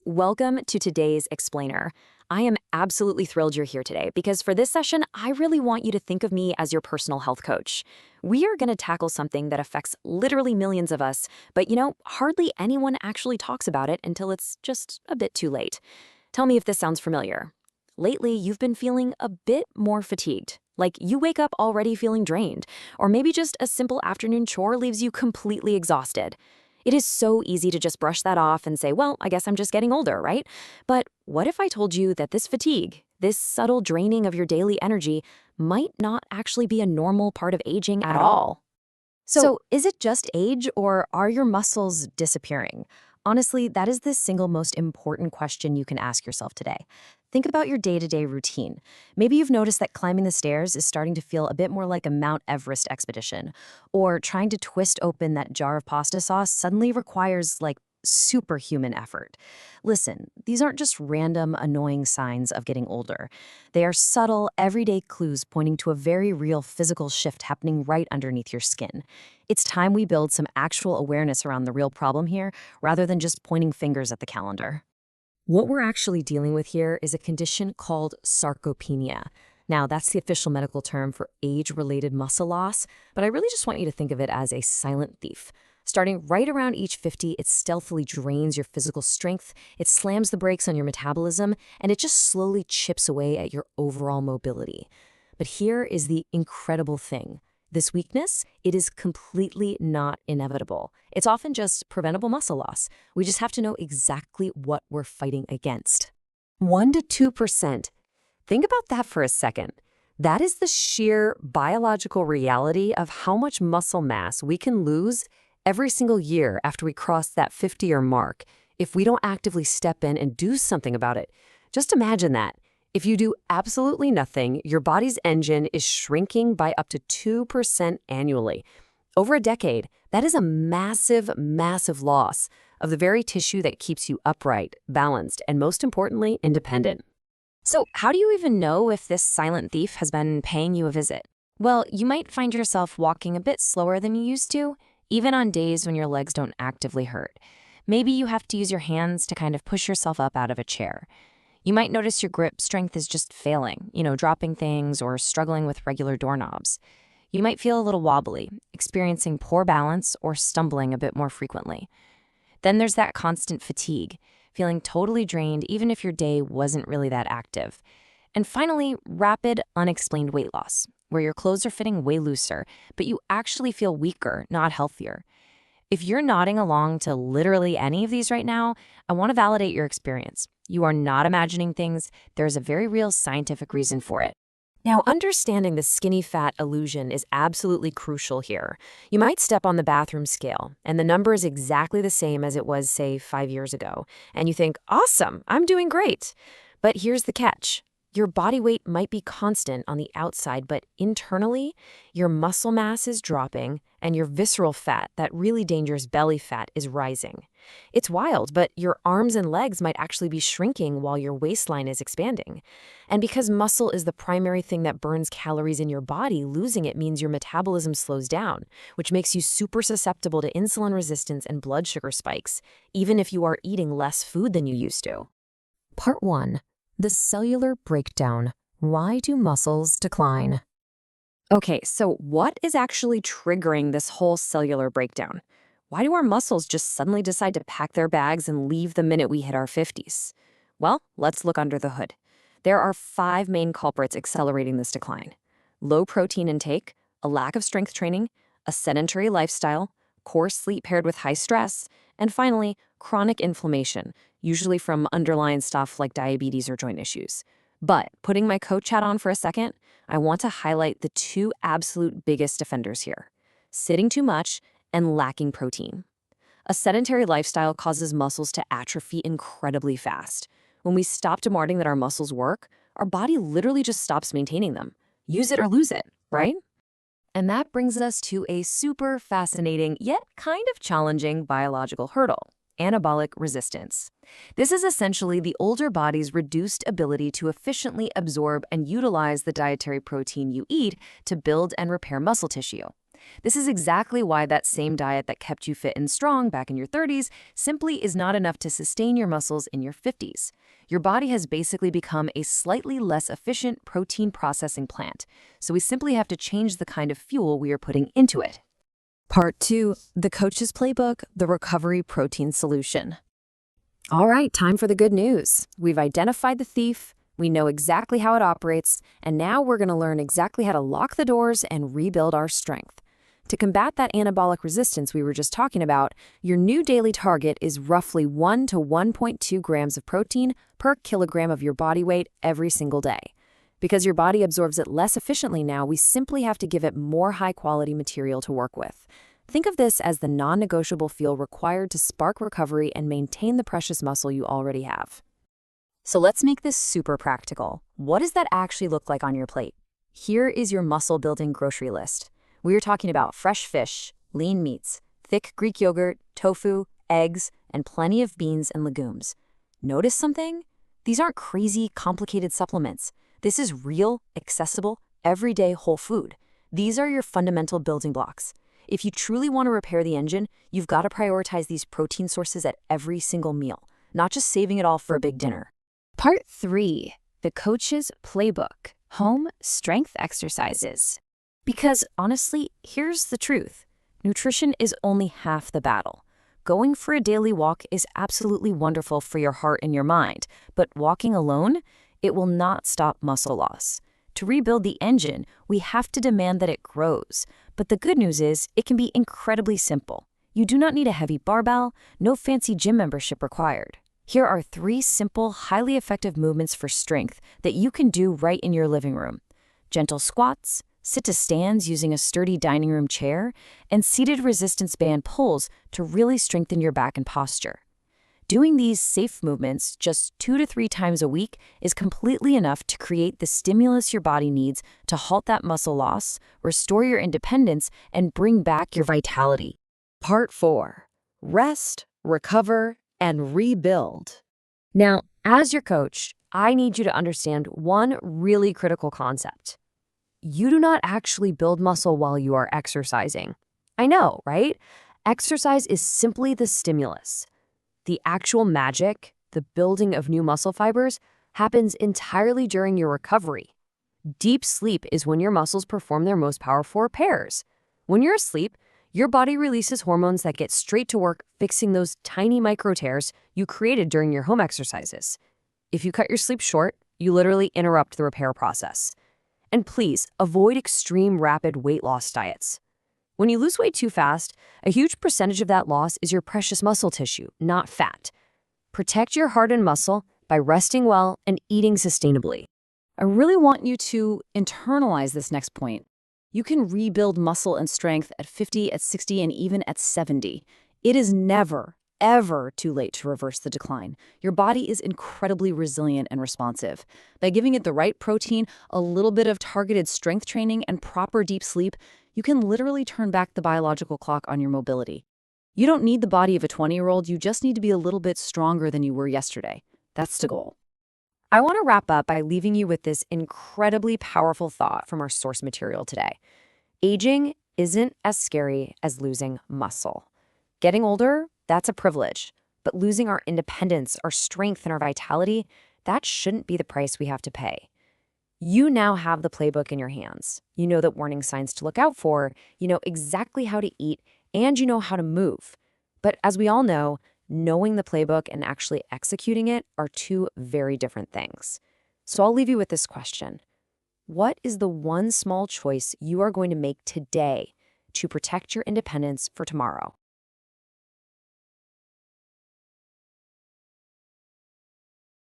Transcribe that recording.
Welcome to today's Explainer. I am absolutely thrilled you're here today because for this session, I really want you to think of me as your personal health coach. We are going to tackle something that affects literally millions of us, but hardly anyone actually talks about it until it's just a bit too late. Tell me if this sounds familiar. Lately, you've been feeling a bit more fatigued, like you wake up already feeling drained, or maybe just a simple afternoon chore leaves you completely exhausted. It is so easy to just brush that off and say, well, I guess I'm just getting older, right? But what if I told you that this fatigue, this subtle draining of your daily energy, might not actually be a normal part of aging at all? So, is it just age or are your muscles disappearing? Honestly, that is the single most important question you can ask yourself today. Think about your day-to-day routine. Maybe you've noticed that climbing the stairs is starting to feel a bit more like a Mount Everest expedition, or trying to twist open that jar of pasta sauce suddenly requires superhuman effort. Listen, these aren't just random, annoying signs of getting older. They are subtle, everyday clues pointing to a very real physical shift happening right underneath your skin. It's time we build some actual awareness around the real problem here, rather than just pointing fingers at the calendar. What we're actually dealing with here is a condition called sarcopenia. Now, that's the official medical term for age-related muscle loss, but I really just want you to think of it as a silent thief. Starting right around age 50, it stealthily drains your physical strength, it slams the brakes on your metabolism, and it just slowly chips away at your overall mobility. But here is the incredible thing. This weakness, it is completely not inevitable. It's often just preventable muscle loss. We just have to know exactly what we're fighting against. 1 to 2%. Think about that for a second. That is the sheer biological reality of how much muscle mass we can lose every single year after we cross that 50-year mark if we don't actively step in and do something about it. Just imagine that. If you do absolutely nothing, your body's engine is shrinking by up to 2% annually. Over a decade, that is a massive, massive loss of the very tissue that keeps you upright, balanced, and most importantly, independent. So, how do you even know if this silent thief has been paying you a visit? Well, you might find yourself walking a bit slower than you used to, even on days when your legs don't actively hurt. Maybe you have to use your hands to kind of push yourself up out of a chair. You might notice your grip strength is just failing, dropping things or struggling with regular doorknobs. You might feel a little wobbly, experiencing poor balance or stumbling a bit more frequently. Then there's that constant fatigue, feeling totally drained even if your day wasn't really that active. And finally, rapid, unexplained weight loss, where your clothes are fitting way looser, but you actually feel weaker, not healthier. If you're nodding along to literally any of these right now, I want to validate your experience. You are not imagining things. There's a very real scientific reason for it. Now, understanding the skinny fat illusion is absolutely crucial here. You might step on the bathroom scale, and the number is exactly the same as it was, say, 5 years ago. And you think, awesome, I'm doing great. But here's the catch. Your body weight might be constant on the outside, but internally, your muscle mass is dropping, and your visceral fat, that really dangerous belly fat, is rising. It's wild, but your arms and legs might actually be shrinking while your waistline is expanding. And because muscle is the primary thing that burns calories in your body, losing it means your metabolism slows down, which makes you super susceptible to insulin resistance and blood sugar spikes, even if you are eating less food than you used to. Part 1. The cellular breakdown. Why do muscles decline? Okay, so what is actually triggering this whole cellular breakdown? Why do our muscles just suddenly decide to pack their bags and leave the minute we hit our 50s? Well, let's look under the hood. There are 5 main culprits accelerating this decline: low protein intake, a lack of strength training, a sedentary lifestyle, poor sleep paired with high stress, and finally, chronic inflammation, usually from underlying stuff like diabetes or joint issues. But putting my coach hat on for a second, I want to highlight the 2 absolute biggest offenders here: sitting too much and lacking protein. A sedentary lifestyle causes muscles to atrophy incredibly fast. When we stop demanding that our muscles work, our body literally just stops maintaining them. Use it or lose it, right? And that brings us to a super fascinating, yet kind of challenging biological hurdle: anabolic resistance. This is essentially the older body's reduced ability to efficiently absorb and utilize the dietary protein you eat to build and repair muscle tissue. This is exactly why that same diet that kept you fit and strong back in your 30s simply is not enough to sustain your muscles in your 50s. Your body has basically become a slightly less efficient protein processing plant, so we simply have to change the kind of fuel we are putting into it. Part 2, the coach's playbook, the recovery protein solution. All right, time for the good news. We've identified the thief, we know exactly how it operates, and now we're going to learn exactly how to lock the doors and rebuild our strength. To combat that anabolic resistance we were just talking about, your new daily target is roughly 1 to 1.2 grams of protein per kilogram of your body weight every single day. Because your body absorbs it less efficiently now, we simply have to give it more high-quality material to work with. Think of this as the non-negotiable fuel required to spark recovery and maintain the precious muscle you already have. So let's make this super practical. What does that actually look like on your plate? Here is your muscle-building grocery list. We are talking about fresh fish, lean meats, thick Greek yogurt, tofu, eggs, and plenty of beans and legumes. Notice something? These aren't crazy, complicated supplements. This is real, accessible, everyday whole food. These are your fundamental building blocks. If you truly want to repair the engine, you've got to prioritize these protein sources at every single meal, not just saving it all for a big dinner. Part 3, the coach's playbook, home strength exercises. Because honestly, here's the truth. Nutrition is only half the battle. Going for a daily walk is absolutely wonderful for your heart and your mind, but walking alone, it will not stop muscle loss. To rebuild the engine, we have to demand that it grows. But the good news is, it can be incredibly simple. You do not need a heavy barbell, no fancy gym membership required. Here are 3 simple, highly effective movements for strength that you can do right in your living room. Gentle squats, sit-to-stands using a sturdy dining room chair, and seated resistance band pulls to really strengthen your back and posture. Doing these safe movements just 2 to 3 times a week is completely enough to create the stimulus your body needs to halt that muscle loss, restore your independence, and bring back your vitality. Part 4, rest, recover, and rebuild. Now, as your coach, I need you to understand one really critical concept. You do not actually build muscle while you are exercising. I know, right? Exercise is simply the stimulus. The actual magic, the building of new muscle fibers, happens entirely during your recovery. Deep sleep is when your muscles perform their most powerful repairs. When you're asleep, your body releases hormones that get straight to work fixing those tiny micro tears you created during your home exercises. If you cut your sleep short, you literally interrupt the repair process. And please, avoid extreme rapid weight loss diets. When you lose weight too fast, a huge percentage of that loss is your precious muscle tissue, not fat. Protect your heart and muscle by resting well and eating sustainably. I really want you to internalize this next point. You can rebuild muscle and strength at 50, at 60, and even at 70. It is never, ever too late to reverse the decline. Your body is incredibly resilient and responsive. By giving it the right protein, a little bit of targeted strength training, and proper deep sleep, you can literally turn back the biological clock on your mobility. You don't need the body of a 20-year-old, you just need to be a little bit stronger than you were yesterday. That's the goal. I want to wrap up by leaving you with this incredibly powerful thought from our source material today. Aging isn't as scary as losing muscle. Getting older, that's a privilege. But losing our independence, our strength, and our vitality, that shouldn't be the price we have to pay. You now have the playbook in your hands. You know the warning signs to look out for, you know exactly how to eat, and you know how to move. But as we all know, knowing the playbook and actually executing it are 2 very different things. So I'll leave you with this question. What is the one small choice you are going to make today to protect your independence for tomorrow?